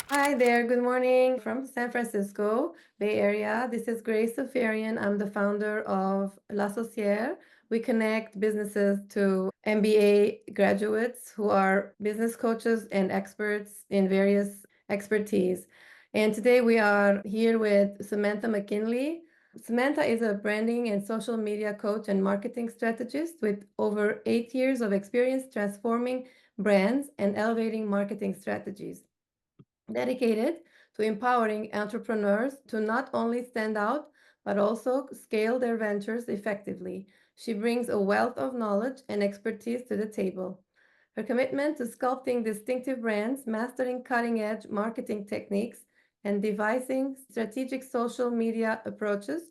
Hi there, good morning from San Francisco Bay Area. This is Grace Safarian. I'm the founder of L'Associere. We connect businesses to MBA graduates who are business coaches and experts in various expertise. And today we are here with Samantha McKinley. Samantha is a branding and social media coach and marketing strategist with over 8 years of experience transforming brands and elevating marketing strategies, dedicated to empowering entrepreneurs to not only stand out, but also scale their ventures effectively. She brings a wealth of knowledge and expertise to the table. Her commitment to sculpting distinctive brands, mastering cutting edge marketing techniques, and devising strategic social media approaches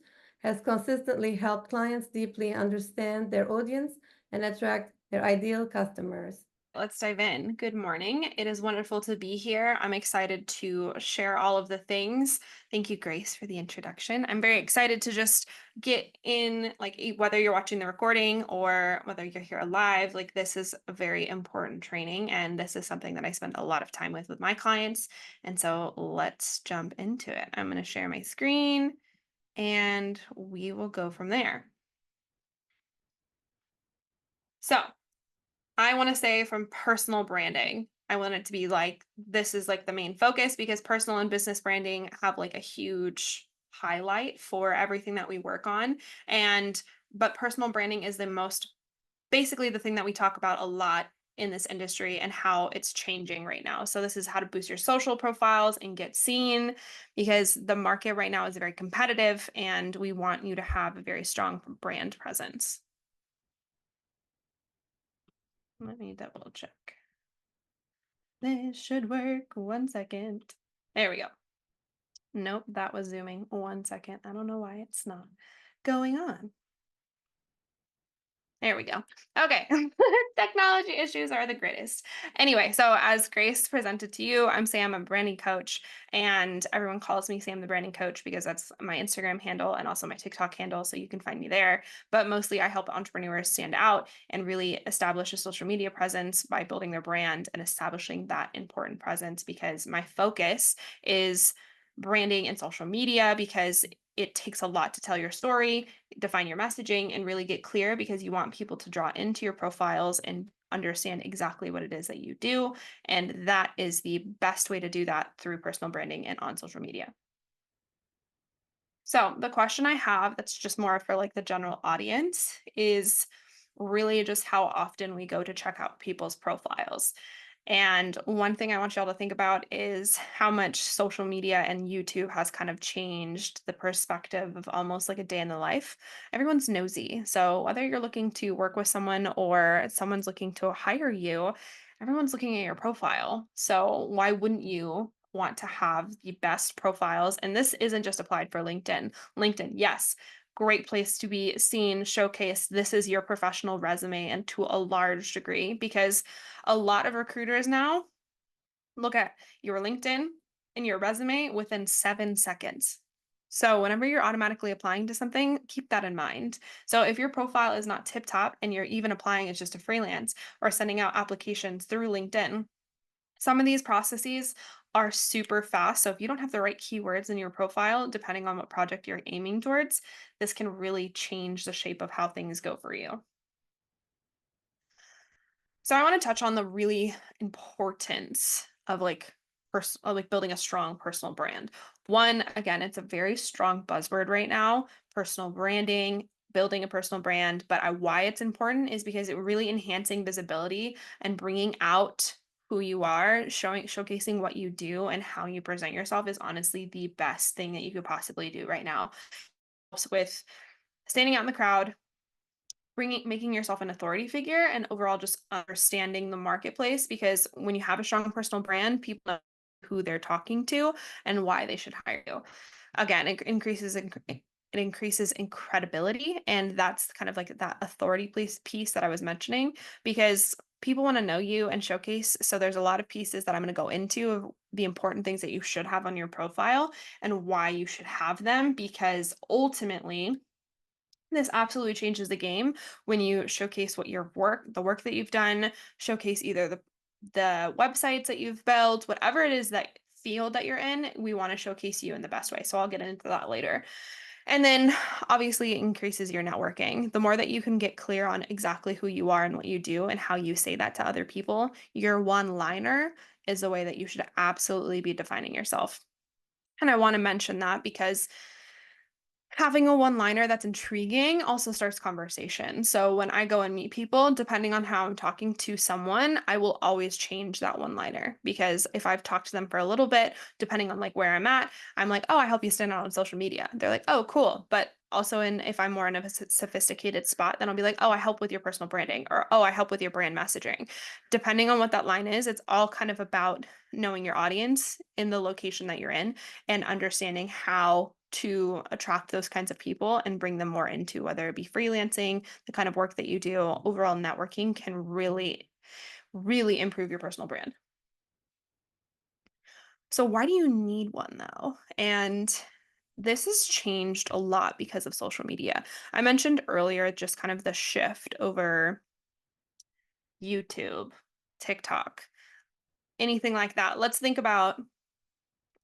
has consistently helped clients deeply understand their audience and attract their ideal customers. Let's dive in. Good morning. It is wonderful to be here. I'm excited to share all of the things. Thank you, Grace, for the introduction. I'm very excited to just get in, whether you're watching the recording or whether you're here live, this is a very important training. And this is something that I spend a lot of time with my clients. And so let's jump into it. I'm going to share my screen and we will go from there. So, I want to say from personal branding, I want it to be this is the main focus because personal and business branding have a huge highlight for everything that we work on. But personal branding is the most basically the thing that we talk about a lot in this industry and how it's changing right now. So this is how to boost your social profiles and get seen because the market right now is very competitive and we want you to have a very strong brand presence. Let me double check. This should work. 1 second. There we go. Nope, that was zooming. 1 second. I don't know why it's not going on. There we go. Okay. Technology issues are the greatest. Anyway, so as Grace presented to you, I'm Sam, I'm a branding coach, and everyone calls me Sam the branding coach because that's my Instagram handle and also my TikTok handle. So you can find me there. But mostly I help entrepreneurs stand out and really establish a social media presence by building their brand and establishing that important presence because my focus is branding and social media because it takes a lot to tell your story, define your messaging, and really get clear because you want people to draw into your profiles and understand exactly what it is that you do. And that is the best way to do that through personal branding and on social media. So, the question I have that's just more for the general audience is really just how often we go to check out people's profiles. And one thing I want y'all to think about is how much social media and YouTube has kind of changed the perspective of almost like a day in the life. Everyone's nosy. So whether you're looking to work with someone or someone's looking to hire you, everyone's looking at your profile. So why wouldn't you want to have the best profiles? And this isn't just applied for LinkedIn. LinkedIn, yes, great place to be seen, showcase. This is your professional resume, and to a large degree, because a lot of recruiters now look at your LinkedIn and your resume within 7 seconds. So, whenever you're automatically applying to something, keep that in mind. So, if your profile is not tip top and you're even applying as just a freelance or sending out applications through LinkedIn, some of these processes are super fast. So, if you don't have the right keywords in your profile, depending on what project you're aiming towards, this can really change the shape of how things go for you. So I want to touch on the really importance of building a strong personal brand. One, again, it's a very strong buzzword right now, personal branding, building a personal brand, but why it's important is because it really enhancing visibility and bringing out who you are, showcasing what you do and how you present yourself is honestly the best thing that you could possibly do right now. Helps with standing out in the crowd, making yourself an authority figure and overall just understanding the marketplace because when you have a strong personal brand, people know who they're talking to and why they should hire you. Again, it increases in credibility, and that's kind of like that authority piece that I was mentioning because people want to know you and showcase. So there's a lot of pieces that I'm going to go into of the important things that you should have on your profile and why you should have them because ultimately this absolutely changes the game when you showcase the work that you've done, showcase either the websites that you've built, whatever it is that field that you're in, we want to showcase you in the best way. So I'll get into that later. And then obviously it increases your networking. The more that you can get clear on exactly who you are and what you do and how you say that to other people, your one liner is the way that you should absolutely be defining yourself. And I want to mention that because having a one-liner that's intriguing also starts conversation. So when I go and meet people, depending on how I'm talking to someone, I will always change that one-liner because if I've talked to them for a little bit, depending on like where I'm at, I'm like, "Oh, I help you stand out on social media." They're like, "Oh, cool." But also in if I'm more in a sophisticated spot, then I'll be like, "Oh, I help with your personal branding," or "Oh, I help with your brand messaging." Depending on what that line is, it's all kind of about knowing your audience in the location that you're in and understanding how to attract those kinds of people and bring them more into whether it be freelancing, the kind of work that you do, overall networking can really, really improve your personal brand. So, why do you need one though? And this has changed a lot because of social media. I mentioned earlier just kind of the shift over YouTube, TikTok, anything like that. Let's think about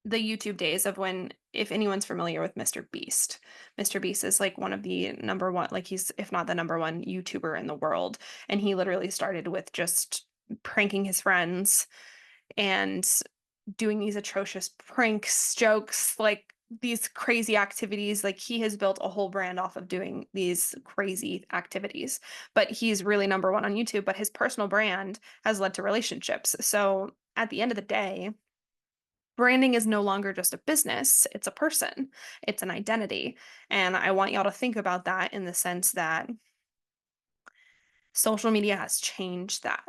the YouTube days of when if anyone's familiar with Mr. Beast. Mr. Beast is like one of the number one, like he's if not the number one YouTuber in the world. And he literally started with just pranking his friends and doing these atrocious pranks, jokes, like these crazy activities. Like he has built a whole brand off of doing these crazy activities. But he's really number one on YouTube. But his personal brand has led to relationships. So at the end of the day, branding is no longer just a business, it's a person, it's an identity. And I want y'all to think about that in the sense that social media has changed that.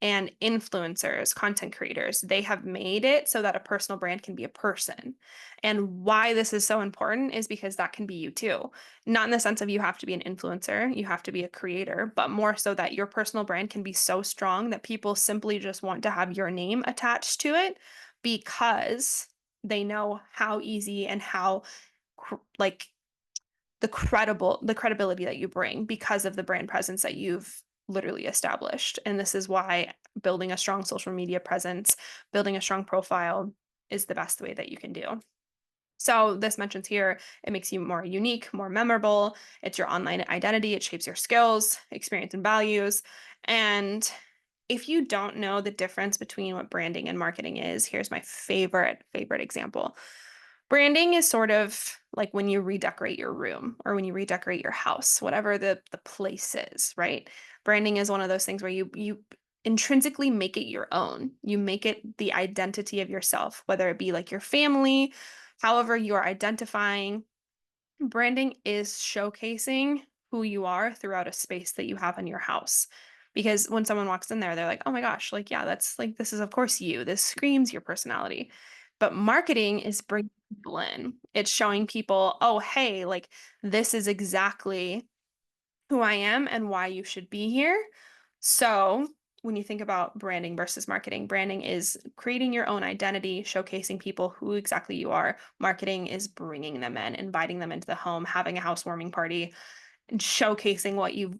And influencers, content creators, they have made it so that a personal brand can be a person. And why this is so important is because that can be you too. Not in the sense of you have to be an influencer, you have to be a creator, but more so that your personal brand can be so strong that people simply just want to have your name attached to it because they know how easy and how like the credibility that you bring because of the brand presence that you've literally established. And this is why building a strong social media presence, building a strong profile is the best way that you can do. So this mentions here, it makes you more unique, more memorable. It's your online identity. It shapes your skills, experience, and values. And if you don't know the difference between what branding and marketing is, here's my favorite example. Branding is sort of like when you redecorate your room or when you redecorate your house, whatever the place is, right? Branding is one of those things where you intrinsically make it your own. You make it the identity of yourself, whether it be like your family, however you are identifying. Branding is showcasing who you are throughout a space that you have in your house. Because when someone walks in there, they're like, oh my gosh, like, yeah, that's like, this is, of course, you. This screams your personality. But marketing is bringing people in. It's showing people, oh, hey, like, this is exactly who I am and why you should be here. So, when you think about branding versus marketing, branding is creating your own identity, showcasing people who exactly you are. Marketing is bringing them in, inviting them into the home, having a housewarming party, and showcasing what you've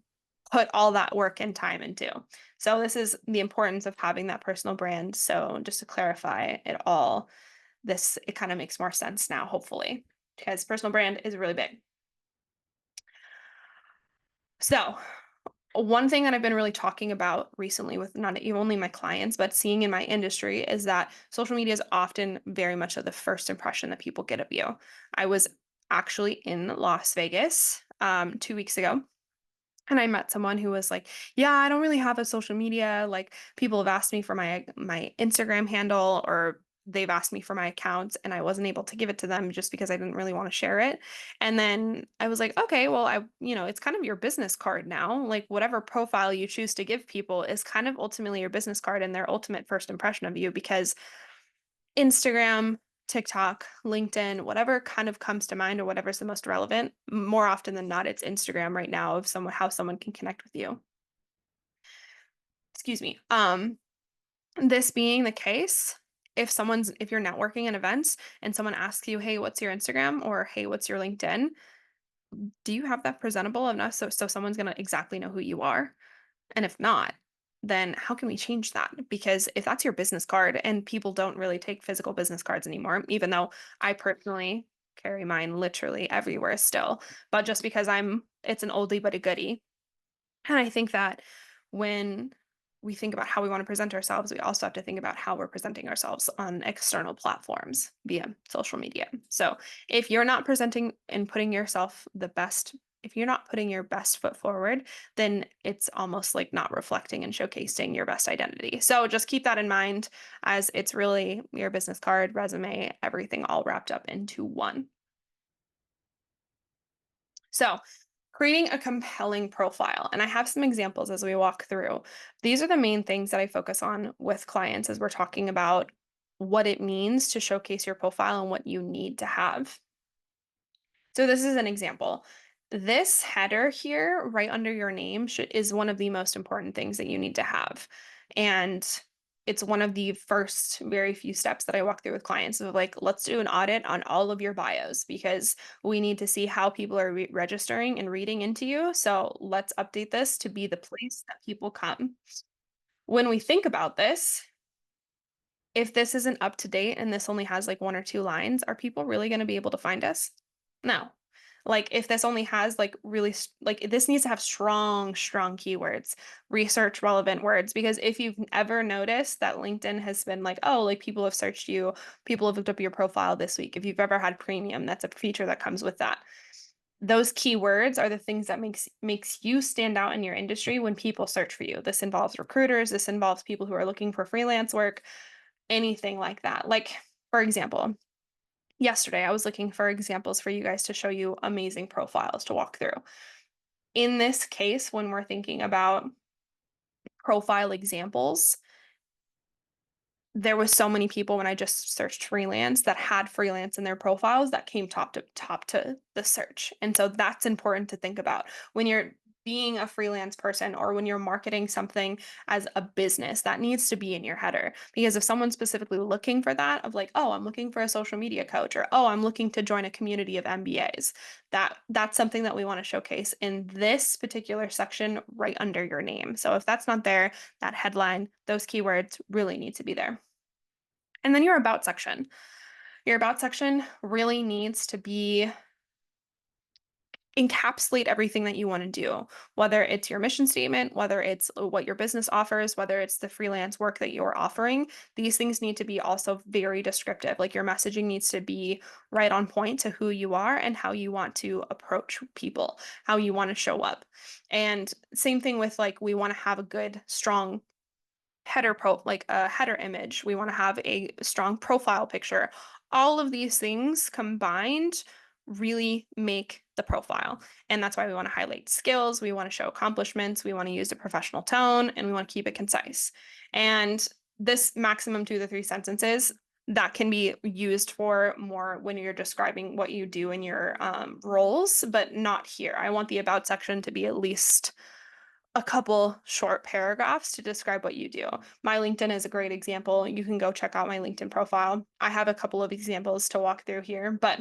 put all that work and time into. So, this is the importance of having that personal brand. So, just to clarify it all, it kind of makes more sense now, hopefully, because personal brand is really big. So, one thing that I've been really talking about recently with not even only my clients, but seeing in my industry is that social media is often very much of the first impression that people get of you. I was actually in Las Vegas 2 weeks ago. And I met someone who was like, "Yeah, I don't really have a social media. Like people have asked me for my Instagram handle or they've asked me for my accounts and I wasn't able to give it to them just because I didn't really want to share it." And then I was like, "Okay, well, it's kind of your business card now. Like whatever profile you choose to give people is kind of ultimately your business card and their ultimate first impression of you because Instagram, TikTok, LinkedIn, whatever kind of comes to mind or whatever's the most relevant, more often than not, it's Instagram right now of someone how someone can connect with you. Excuse me. This being the case, if you're networking in events and someone asks you, "Hey, what's your Instagram?" or "Hey, what's your LinkedIn?" Do you have that presentable enough so someone's gonna exactly know who you are? And if not, then how can we change that? Because if that's your business card and people don't really take physical business cards anymore, even though I personally carry mine literally everywhere still, but just because it's an oldie but a goodie. And I think that when we think about how we want to present ourselves, we also have to think about how we're presenting ourselves on external platforms via social media. So if you're not presenting and putting yourself the best, if you're not putting your best foot forward, then it's almost like not reflecting and showcasing your best identity. So just keep that in mind, as it's really your business card, resume, everything all wrapped up into one. So creating a compelling profile. And I have some examples as we walk through. These are the main things that I focus on with clients as we're talking about what it means to showcase your profile and what you need to have. So this is an example. This header here, right under your name, is one of the most important things that you need to have. And it's one of the first very few steps that I walk through with clients of like, let's do an audit on all of your bios because we need to see how people are registering and reading into you. So let's update this to be the place that people come. When we think about this, if this isn't up to date and this only has like one or two lines, are people really going to be able to find us? No. Like if this only has like like this needs to have strong keywords, research relevant words. Because if you've ever noticed that LinkedIn has been like, oh, like people have searched you, people have looked up your profile this week. If you've ever had premium, that's a feature that comes with that. Those keywords are the things that makes you stand out in your industry when people search for you. This involves recruiters, this involves people who are looking for freelance work, anything like that. Like, for example, yesterday I was looking for examples for you guys to show you amazing profiles to walk through. In this case, when we're thinking about profile examples, there was so many people when I just searched freelance that had freelance in their profiles that came top to the search. And so that's important to think about when you're being a freelance person or when you're marketing something as a business. That needs to be in your header, because if someone's specifically looking for that, of like, oh, I'm looking for a social media coach, or oh, I'm looking to join a community of MBAs, that's something that we want to showcase in this particular section right under your name. So if that's not there, that headline, those keywords really need to be there. And then your about section. Your about section really needs to be encapsulate everything that you want to do, whether it's your mission statement, whether it's what your business offers, whether it's the freelance work that you're offering. These things need to be also very descriptive. Like your messaging needs to be right on point to who you are and how you want to approach people, how you want to show up. And same thing with like, we want to have a good, strong like a header image. We want to have a strong profile picture. All of these things combined really make the profile. And that's why we want to highlight skills, we want to show accomplishments, we want to use a professional tone, and we want to keep it concise. And this maximum 2 to 3 sentences that can be used for more when you're describing what you do in your roles, but not here. I want the about section to be at least a couple short paragraphs to describe what you do. My LinkedIn is a great example. You can go check out my LinkedIn profile. I have a couple of examples to walk through here, but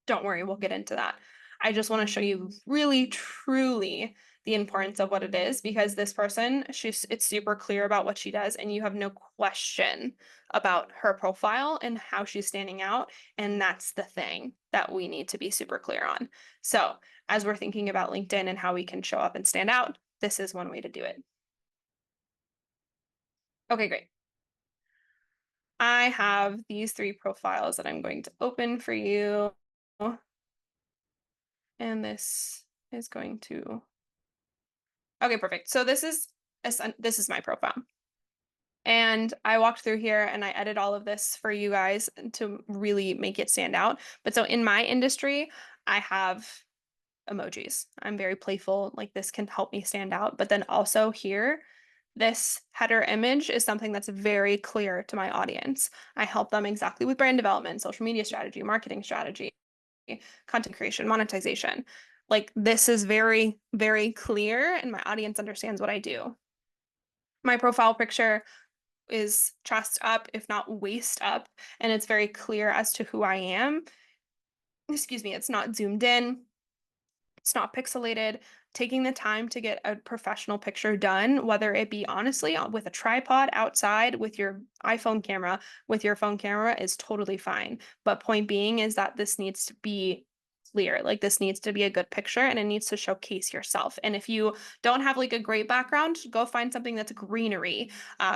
don't worry, we'll get into that. I just want to show you really, truly the importance of what it is, because this person, it's super clear about what she does, and you have no question about her profile and how she's standing out. And that's the thing that we need to be super clear on. So as we're thinking about LinkedIn and how we can show up and stand out, this is one way to do it. Okay, great. I have these 3 profiles that I'm going to open for you. And this is going to, okay, perfect. So this is my profile. And I walked through here and I edit all of this for you guys to really make it stand out. But so in my industry, I have emojis. I'm very playful. Like this can help me stand out. But then also here, this header image is something that's very clear to my audience. I help them exactly with brand development, social media strategy, marketing strategy, content creation, monetization. Like this is very, very clear and my audience understands what I do. My profile picture is chest up, if not waist up, and it's very clear as to who I am. Excuse me, it's not zoomed in, it's not pixelated. taking the time to get a professional picture done, whether it be honestly with a tripod outside with your iPhone camera, with your phone camera, is totally fine. But point being is that this needs to be clear. Like this needs to be a good picture and it needs to showcase yourself. And if you don't have like a great background, go find something that's greenery.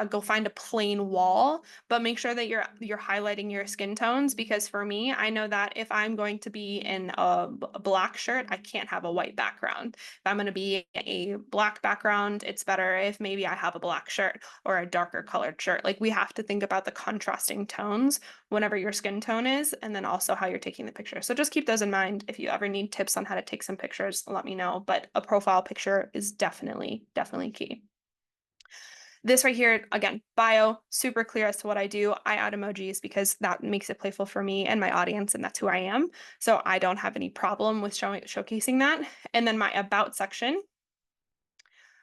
Go find a plain wall, but make sure that you're highlighting your skin tones, because for me, I know that if I'm going to be in a black shirt, I can't have a white background. If I'm going to be a black background, it's better if maybe I have a black shirt or a darker colored shirt. Like we have to think about the contrasting tones whenever your skin tone is, and then also how you're taking the picture. So just keep those in mind. If you ever need tips on how to take some pictures, let me know. But a profile picture is definitely key. This right here, again, bio, super clear as to what I do. I add emojis because that makes it playful for me and my audience, and that's who I am. So I don't have any problem with showcasing that. And then my about section,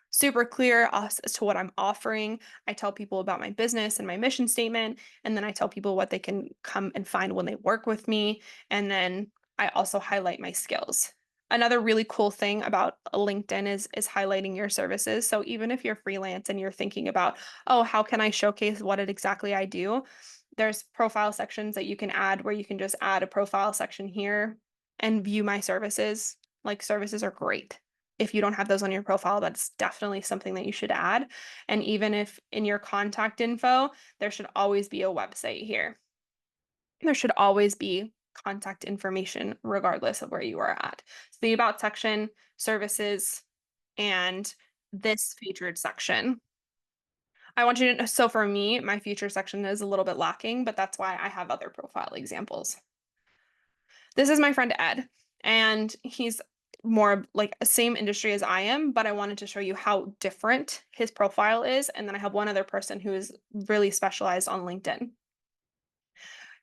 super clear as to what I'm offering. I tell people about my business and my mission statement, and then I tell people what they can come and find when they work with me. And then I also highlight my skills. Another really cool thing about LinkedIn is highlighting your services. So even if you're freelance and you're thinking about, oh, how can I showcase what it exactly I do? There's profile sections that you can add where you can just add a profile section here and view my services. Like services are great. If you don't have those on your profile, that's definitely something that you should add. And even if in your contact info, there should always be a website here. There should always be contact information regardless of where you are at. So the about section, services, and this featured section. I want you to know, so for me, my feature section is a little bit lacking, but that's why I have other profile examples. This is my friend Ed, and he's more like a same industry as I am, but I wanted to show you how different his profile is. And then I have one other person who is really specialized on LinkedIn.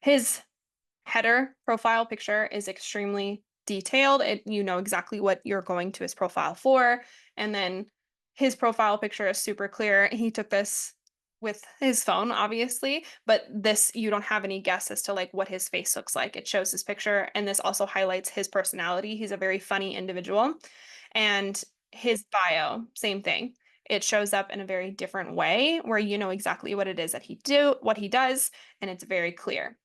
His header profile picture is extremely detailed. You know exactly what you're going to his profile for. And then his profile picture is super clear. He took this with his phone, obviously, but this, you don't have any guess as to like what his face looks like. It shows his picture, and this also highlights his personality. He's a very funny individual. And his bio, same thing. It shows up in a very different way where you know exactly what it is that what he does, and it's very clear.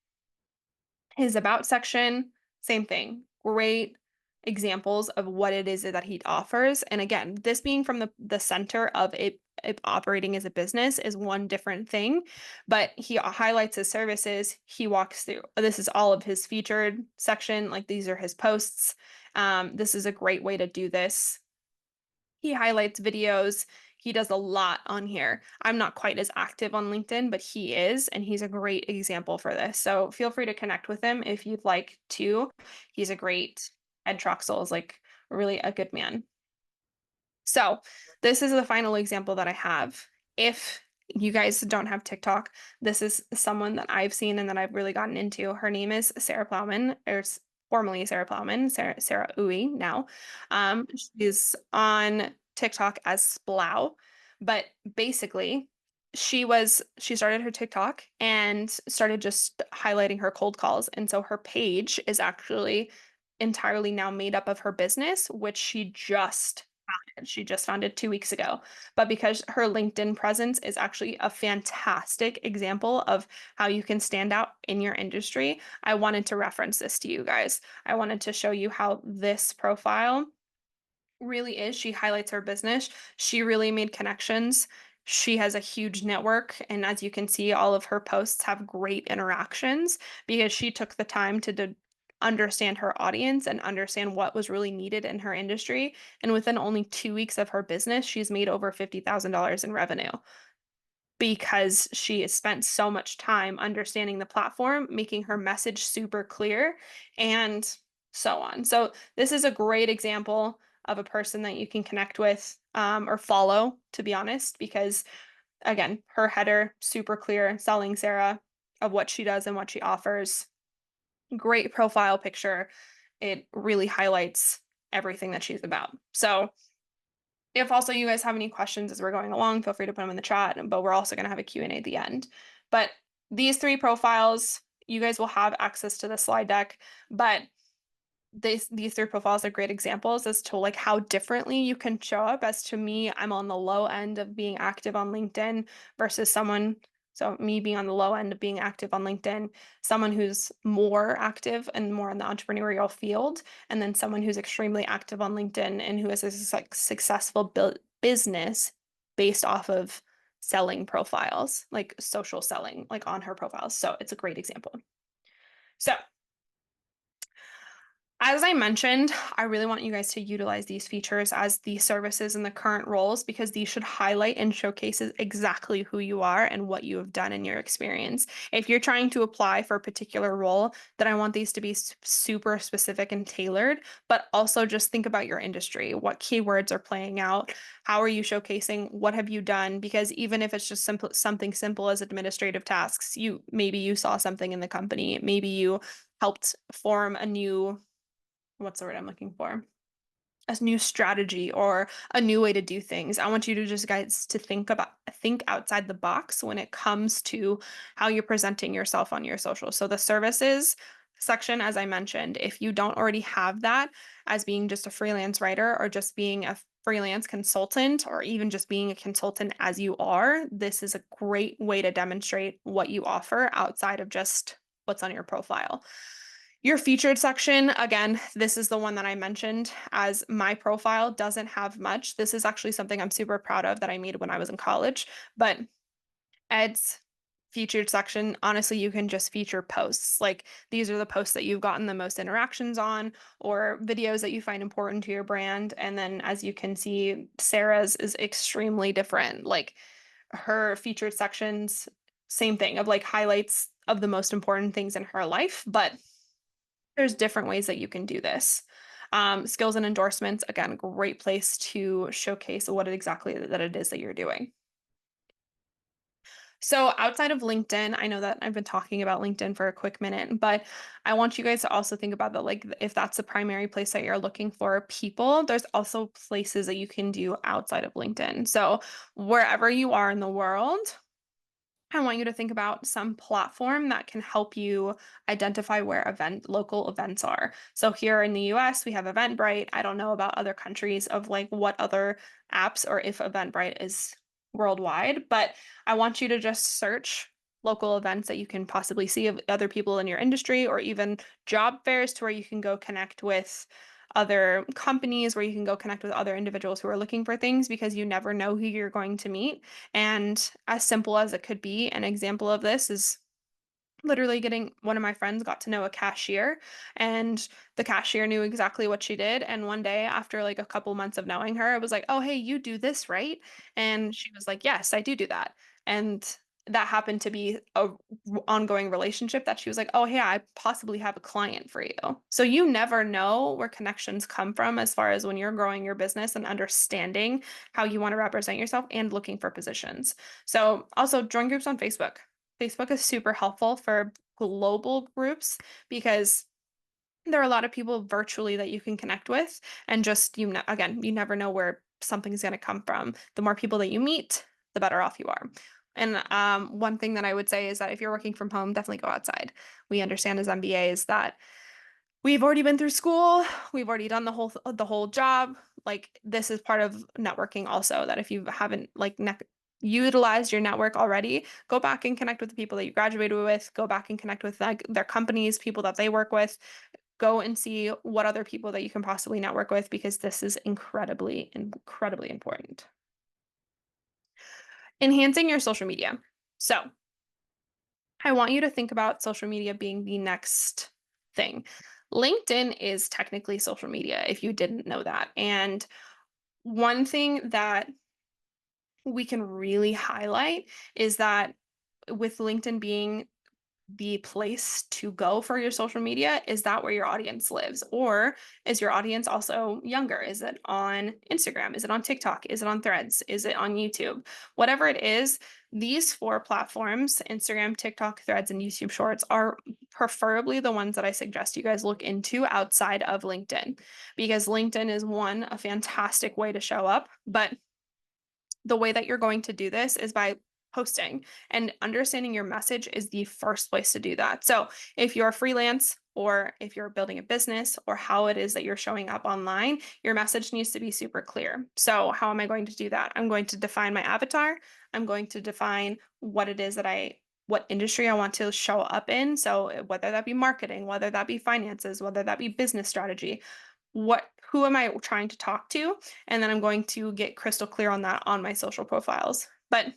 His about section, same thing. Great examples of what it is that he offers. And again, this being from the center of it operating as a business is one different thing, but he highlights his services. He walks through. This is all of his featured section. Like these are his posts. This is a great way to do this. He highlights videos. He does a lot on here. I'm not quite as active on LinkedIn, but he is, and he's a great example for this. So feel free to connect with him if you'd like to. He's a great Ed Troxel is like really a good man. So this is the final example that I have. If you guys don't have TikTok, this is someone that I've seen and that I've really gotten into. Her name is Sarah Plowman, or formerly Sarah Plowman, Sarah Uwe now. She's on TikTok as Splow, but basically she started her TikTok and started just highlighting her cold calls. And so her page is actually entirely now made up of her business, which she just founded 2 weeks ago. But because her LinkedIn presence is actually a fantastic example of how you can stand out in your industry, I wanted to reference this to you guys. I wanted to show you how this profile really is. She highlights her business. She really made connections. She has a huge network. And as you can see, all of her posts have great interactions because she took the time to understand her audience and understand what was really needed in her industry. And within only 2 weeks of her business, she's made over $50,000 in revenue because she has spent so much time understanding the platform, making her message super clear, and so on. So this is a great example of a person that you can connect with or follow, to be honest, because again, her header super clear, selling Sarah of what she does and what she offers. Great profile picture. It really highlights everything that she's about. So if also you guys have any questions as we're going along, feel free to put them in the chat, but we're also going to have a Q&A at the end. But these three profiles, you guys will have access to the slide deck, but these three profiles are great examples as to like how differently you can show up. As to me, I'm on the low end of being active on LinkedIn versus someone, so me being on the low end of being active on LinkedIn, someone who's more active and more in the entrepreneurial field, and then someone who's extremely active on LinkedIn and who has a like successful business based off of selling profiles, like social selling, like on her profiles. So it's a great example. So as I mentioned, I really want you guys to utilize these features as the services in the current roles because these should highlight and showcase exactly who you are and what you have done in your experience. If you're trying to apply for a particular role, then I want these to be super specific and tailored, but also just think about your industry. What keywords are playing out? How are you showcasing? What have you done? Because even if it's just something simple as administrative tasks, maybe you saw something in the company, maybe you helped form a new, what's the word I'm looking for? A new strategy or a new way to do things. I want you to just guys to think outside the box when it comes to how you're presenting yourself on your social. So the services section, as I mentioned, if you don't already have that as being just a freelance writer or just being a freelance consultant or even just being a consultant as you are, this is a great way to demonstrate what you offer outside of just what's on your profile. Your featured section, again, this is the one that I mentioned as my profile doesn't have much. This is actually something I'm super proud of that I made when I was in college. But Ed's featured section, honestly, you can just feature posts. Like these are the posts that you've gotten the most interactions on or videos that you find important to your brand. And then as you can see, Sarah's is extremely different. Like her featured sections, same thing of like highlights of the most important things in her life, but there's different ways that you can do this. Skills and endorsements, again, great place to showcase what exactly that it is that you're doing. So outside of LinkedIn, I know that I've been talking about LinkedIn for a quick minute, but I want you guys to also think about that, like if that's the primary place that you're looking for people, there's also places that you can do outside of LinkedIn. So wherever you are in the world, I want you to think about some platform that can help you identify where local events are. So here in the US, we have Eventbrite. I don't know about other countries of like what other apps or if Eventbrite is worldwide, but I want you to just search local events that you can possibly see of other people in your industry or even job fairs to where you can go connect with other companies, where you can go connect with other individuals who are looking for things because you never know who you're going to meet. And as simple as it could be, an example of this is literally getting one of my friends got to know a cashier, and the cashier knew exactly what she did. And one day, after like a couple months of knowing her, I was like, "Oh, hey, you do this, right?" And she was like, "Yes, I do that." And that happened to be a ongoing relationship that she was like, "Oh, hey, I possibly have a client for you." So you never know where connections come from as far as when you're growing your business and understanding how you want to represent yourself and looking for positions. So also join groups on Facebook. Facebook is super helpful for global groups because there are a lot of people virtually that you can connect with, and just again, you never know where something's going to come from. The more people that you meet, the better off you are. And one thing that I would say is that if you're working from home, definitely go outside. We understand as MBAs that we've already been through school, we've already done the whole job. Like this is part of networking also, that if you haven't like utilized your network already, go back and connect with the people that you graduated with, go back and connect with like their companies, people that they work with, go and see what other people that you can possibly network with because this is incredibly important. Enhancing your social media. So, I want you to think about social media being the next thing. LinkedIn is technically social media if you didn't know that. And one thing that we can really highlight is that with LinkedIn being the place to go for your social media, is that where your audience lives? Or is your audience also younger? Is it on Instagram? Is it on TikTok? Is it on Threads? Is it on YouTube? Whatever it is, these four platforms, Instagram, TikTok, Threads, and YouTube Shorts, are preferably the ones that I suggest you guys look into outside of LinkedIn, because LinkedIn is one, a fantastic way to show up, but the way that you're going to do this is by posting, and understanding your message is the first place to do that. So, if you're freelance or if you're building a business or how it is that you're showing up online, your message needs to be super clear. So, how am I going to do that? I'm going to define my avatar. I'm going to define what it is that what industry I want to show up in. So, whether that be marketing, whether that be finances, whether that be business strategy, who am I trying to talk to? And then I'm going to get crystal clear on that on my social profiles. But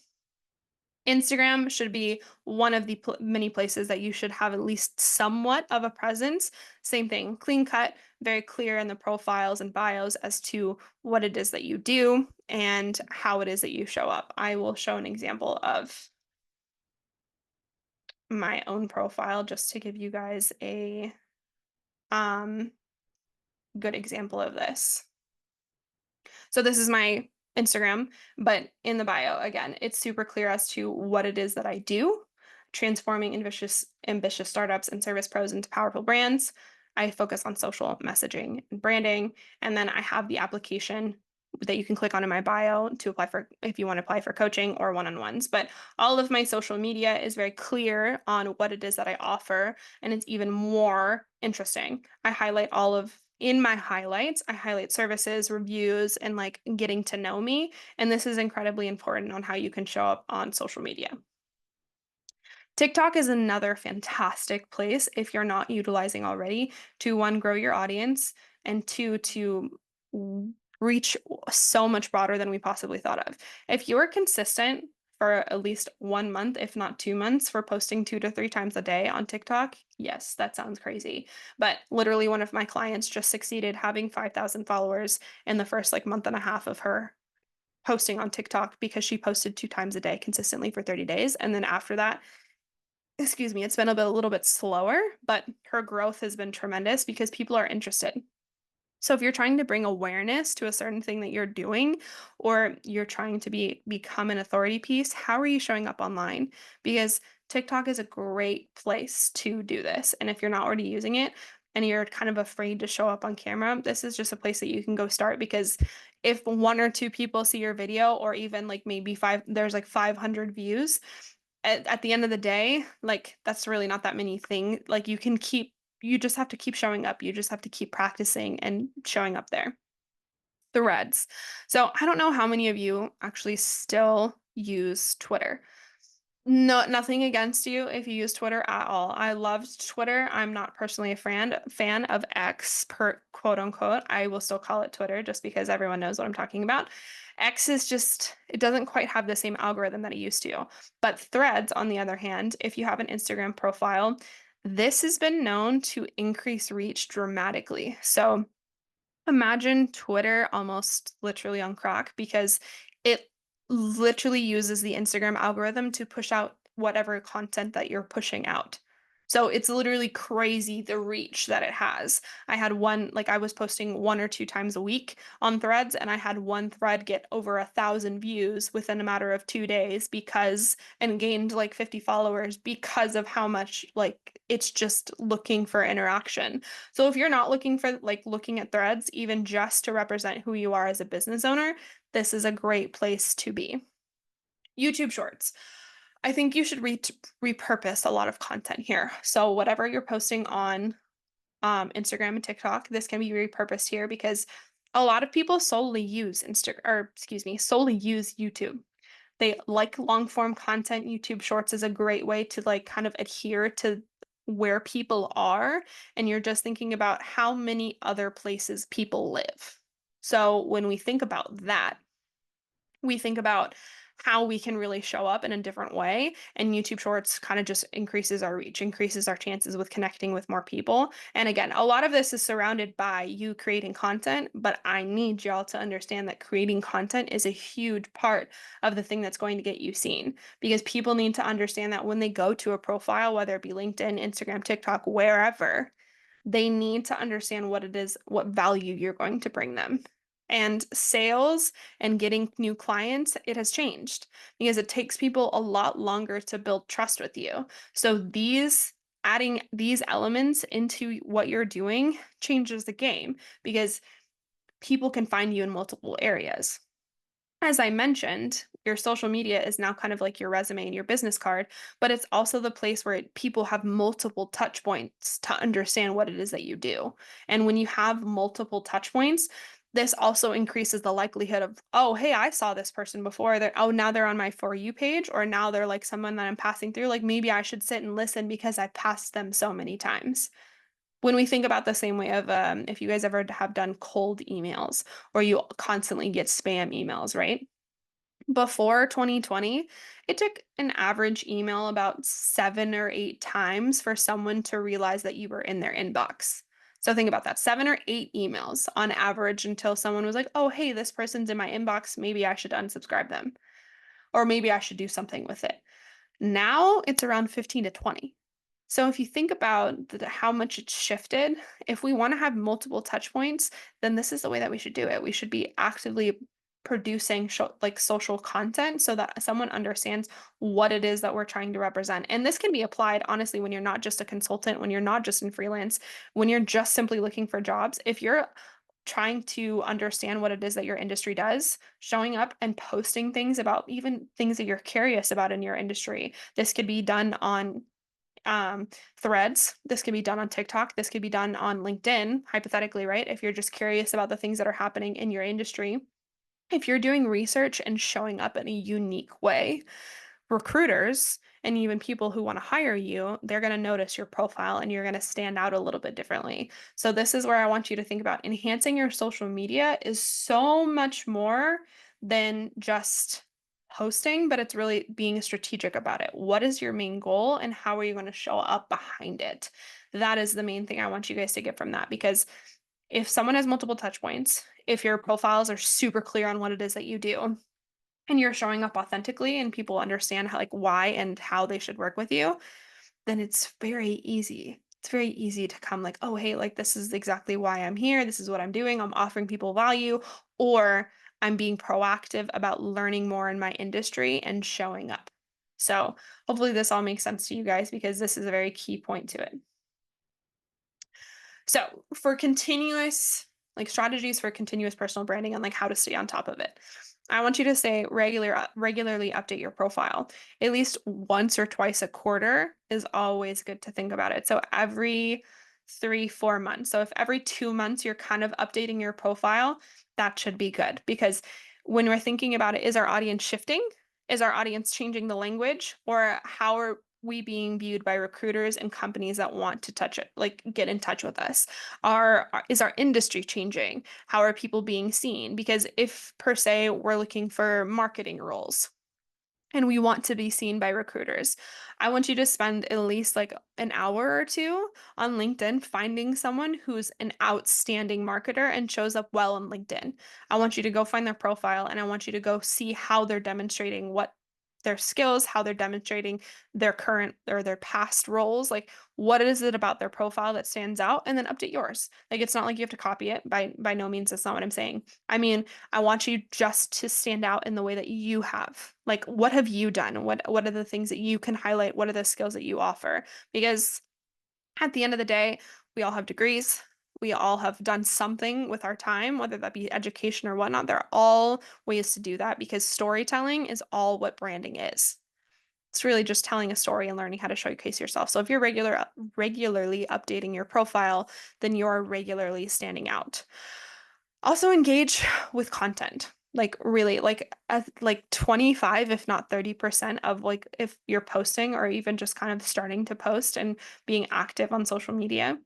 Instagram should be one of the many places that you should have at least somewhat of a presence. Same thing, clean cut, very clear in the profiles and bios as to what it is that you do and how it is that you show up. I will show an example of my own profile just to give you guys a um, good example of this. So this is my Instagram, but in the bio, again, it's super clear as to what it is that I do, transforming ambitious startups and service pros into powerful brands. I focus on social messaging and branding, and then I have the application that you can click on in my bio to apply for if you want to apply for coaching or one-on-ones. But all of my social media is very clear on what it is that I offer, and it's even more interesting. I highlight all of in my highlights, I highlight services, reviews, and like getting to know me. And this is incredibly important on how you can show up on social media. TikTok is another fantastic place if you're not utilizing already to one, grow your audience, and two, to reach so much broader than we possibly thought of. If you're consistent for at least 1 month, if not 2 months, for posting 2 to 3 times a day on TikTok, yes, that sounds crazy. But literally, one of my clients just succeeded having 5,000 followers in the first like month and a half of her posting on TikTok because she posted 2 times a day consistently for 30 days. And then after that, excuse me, it's been a little bit slower, but her growth has been tremendous because people are interested. So if you're trying to bring awareness to a certain thing that you're doing, or you're trying to become an authority piece, how are you showing up online? Because TikTok is a great place to do this. And if you're not already using it and you're kind of afraid to show up on camera, this is just a place that you can go start, because if one or two people see your video, or even like maybe there's like 500 views, at the end of the day, like that's really not that many things. Like you just have to keep showing up. You just have to keep practicing and showing up there. Threads. So I don't know how many of you actually still use Twitter. No, nothing against you if you use Twitter at all. I loved Twitter. I'm not personally a fan of X, per quote unquote. I will still call it Twitter just because everyone knows what I'm talking about. X is just, it doesn't quite have the same algorithm that it used to. But Threads, on the other hand, if you have an Instagram profile, this has been known to increase reach dramatically. So imagine Twitter almost literally on crack, because it literally uses the Instagram algorithm to push out whatever content that you're pushing out. So it's literally crazy the reach that it has. I had one, like I was posting 1 or 2 times a week on Threads, and I had one thread get over 1,000 views within a matter of 2 days and gained like 50 followers because of how much like it's just looking for interaction. So if you're not looking at Threads even just to represent who you are as a business owner, this is a great place to be. YouTube Shorts. I think you should repurpose a lot of content here. So whatever you're posting on Instagram and TikTok, this can be repurposed here, because a lot of people solely use YouTube. They like long form content. YouTube Shorts is a great way to like kind of adhere to where people are, and you're just thinking about how many other places people live. So when we think about that, we think about how we can really show up in a different way. And YouTube Shorts kind of just increases our reach, increases our chances with connecting with more people. And again, a lot of this is surrounded by you creating content, but I need y'all to understand that creating content is a huge part of the thing that's going to get you seen, because people need to understand that when they go to a profile, whether it be LinkedIn, Instagram, TikTok, wherever, they need to understand what it is, what value you're going to bring them. And sales and getting new clients, it has changed because it takes people a lot longer to build trust with you. So adding these elements into what you're doing changes the game, because people can find you in multiple areas. As I mentioned, Your social media is now kind of like your resume and your business card, but it's also the place where people have multiple touch points to understand what it is that you do. And when you have multiple touch points, this also increases the likelihood of, oh, hey, I saw this person before. Oh, now they're on my For You page, or now they're like someone that I'm passing through. Like maybe I should sit and listen because I passed them so many times. When we think about the same way of if you guys ever have done cold emails or you constantly get spam emails, right? Before 2020, it took an average email about 7 or 8 times for someone to realize that you were in their inbox. So think about that, 7 or 8 emails on average until someone was like, oh, hey, this person's in my inbox. Maybe I should unsubscribe them, or maybe I should do something with it. Now it's around 15 to 20. So if you think about how much it's shifted, if we want to have multiple touch points, then this is the way that we should do it. We should be actively producing like social content so that someone understands what it is that we're trying to represent. And this can be applied honestly when you're not just a consultant, when you're not just in freelance, when you're just simply looking for jobs. If you're trying to understand what it is that your industry does, showing up and posting things about even things that you're curious about in your industry. This could be done on threads. This could be done on TikTok. This could be done on LinkedIn, hypothetically, right? If you're just curious about the things that are happening in your industry, if you're doing research and showing up in a unique way, recruiters and even people who want to hire you, they're going to notice your profile and you're going to stand out a little bit differently. So this is where I want you to think about enhancing your social media is so much more than just posting, but it's really being strategic about it. What is your main goal and how are you going to show up behind it? That is the main thing I want you guys to get from that because if someone has multiple touch points, if your profiles are super clear on what it is that you do, and you're showing up authentically and people understand how like why and how they should work with you, then it's very easy. It's very easy to come like, "Oh, hey, like this is exactly why I'm here. This is what I'm doing. I'm offering people value or I'm being proactive about learning more in my industry and showing up." So, hopefully this all makes sense to you guys because this is a very key point to it. So, for continuous like strategies for continuous personal branding and like how to stay on top of it. I want you to say regularly update your profile. At least once or twice a quarter is always good to think about it. So every 3, 4 months. So if every 2 months you're kind of updating your profile, that should be good because when we're thinking about it, is our audience shifting? Is our audience changing the language? Or how are we being viewed by recruiters and companies that want to touch it, like get in touch with us? Is our industry changing? How are people being seen? Because if per se we're looking for marketing roles and we want to be seen by recruiters, I want you to spend at least like an hour or two on LinkedIn finding someone who's an outstanding marketer and shows up well on LinkedIn. I want you to go find their profile and I want you to go see how they're demonstrating what their skills, how they're demonstrating their current or their past roles, like what is it about their profile that stands out, and then update yours. Like it's not like you have to copy it. By no means that's not what I'm saying. I mean, I want you just to stand out in the way that you have. Like, what have you done? What are the things that you can highlight? What are the skills that you offer? Because at the end of the day, we all have degrees. We all have done something with our time, whether that be education or whatnot. There are all ways to do that because storytelling is all what branding is. It's really just telling a story and learning how to showcase yourself. So if you're regularly updating your profile, then you're regularly standing out. Also engage with content. Like really like 25 if not 30% of like if you're posting or even just kind of starting to post and being active on social media,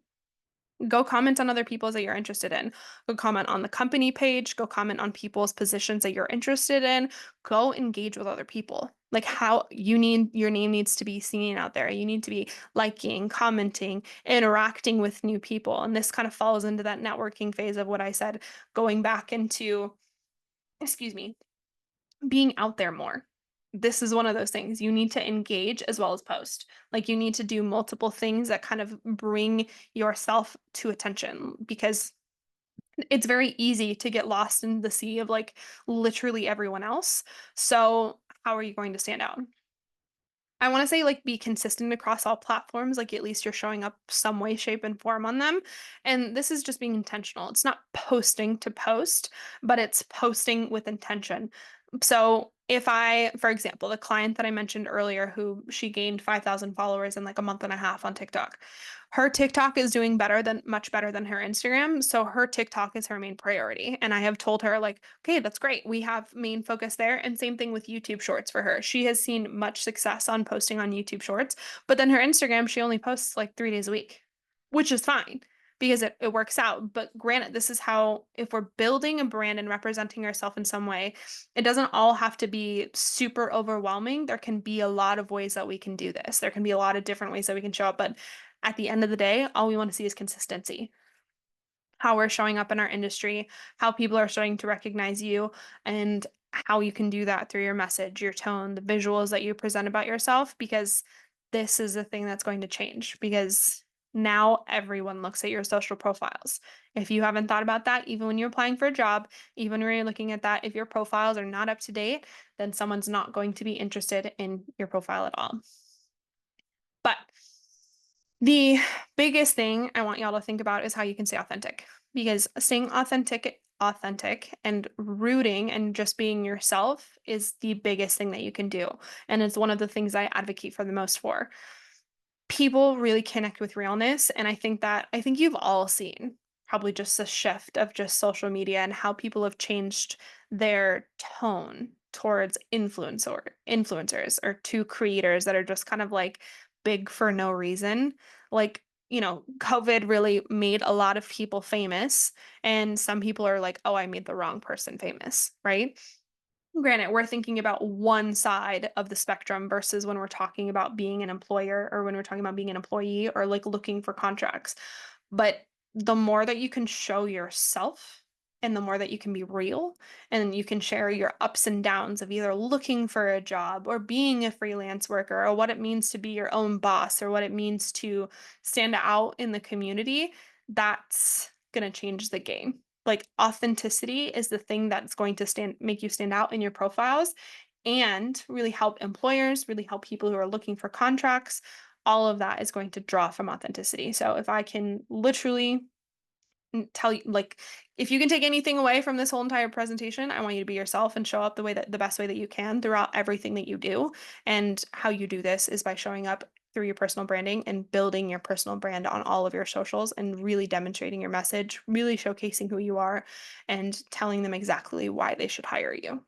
go comment on other people's that you're interested in. Go comment on the company page, go comment on people's positions that you're interested in. Go engage with other people. Like how you need your name needs to be seen out there. You need to be liking, commenting, interacting with new people. And this kind of falls into that networking phase of what I said, going back into, excuse me, being out there more. This is one of those things. You need to engage as well as post. Like you need to do multiple things that kind of bring yourself to attention because it's very easy to get lost in the sea of like literally everyone else. So, how are you going to stand out? I want to say like be consistent across all platforms, like at least you're showing up some way, shape, and form on them. And this is just being intentional. It's not posting to post, but it's posting with intention. So if I, for example, the client that I mentioned earlier, who she gained 5,000 followers in like a month and a half on TikTok, her TikTok is doing much better than her Instagram. So her TikTok is her main priority. And I have told her, like, okay, that's great. We have main focus there. And same thing with YouTube Shorts for her. She has seen much success on posting on YouTube Shorts, but then her Instagram, she only posts like 3 days a week, which is fine because it works out. But granted, this is how, if we're building a brand and representing ourselves in some way, it doesn't all have to be super overwhelming. There can be a lot of ways that we can do this. There can be a lot of different ways that we can show up. But at the end of the day, all we want to see is consistency. How we're showing up in our industry, how people are starting to recognize you, and how you can do that through your message, your tone, the visuals that you present about yourself, because this is the thing that's going to change. Because now everyone looks at your social profiles. If you haven't thought about that, even when you're applying for a job, even when you're looking at that, if your profiles are not up to date, then someone's not going to be interested in your profile at all. But the biggest thing I want y'all to think about is how you can stay authentic. Because staying authentic and rooting and just being yourself is the biggest thing that you can do. And it's one of the things I advocate for the most for. People really connect with realness, and I think you've all seen probably just a shift of just social media and how people have changed their tone towards influencers or to creators that are just kind of like big for no reason. Like, COVID really made a lot of people famous, and some people are like, oh, I made the wrong person famous, right? Granted, we're thinking about one side of the spectrum versus when we're talking about being an employer or when we're talking about being an employee or like looking for contracts. But the more that you can show yourself and the more that you can be real and you can share your ups and downs of either looking for a job or being a freelance worker or what it means to be your own boss or what it means to stand out in the community, that's going to change the game. Like authenticity is the thing that's going to make you stand out in your profiles and really help employers, really help people who are looking for contracts. All of that is going to draw from authenticity. So if I can literally tell you, like, if you can take anything away from this whole entire presentation, I want you to be yourself and show up the best way that you can throughout everything that you do. And how you do this is by showing up through your personal branding and building your personal brand on all of your socials and really demonstrating your message, really showcasing who you are and telling them exactly why they should hire you.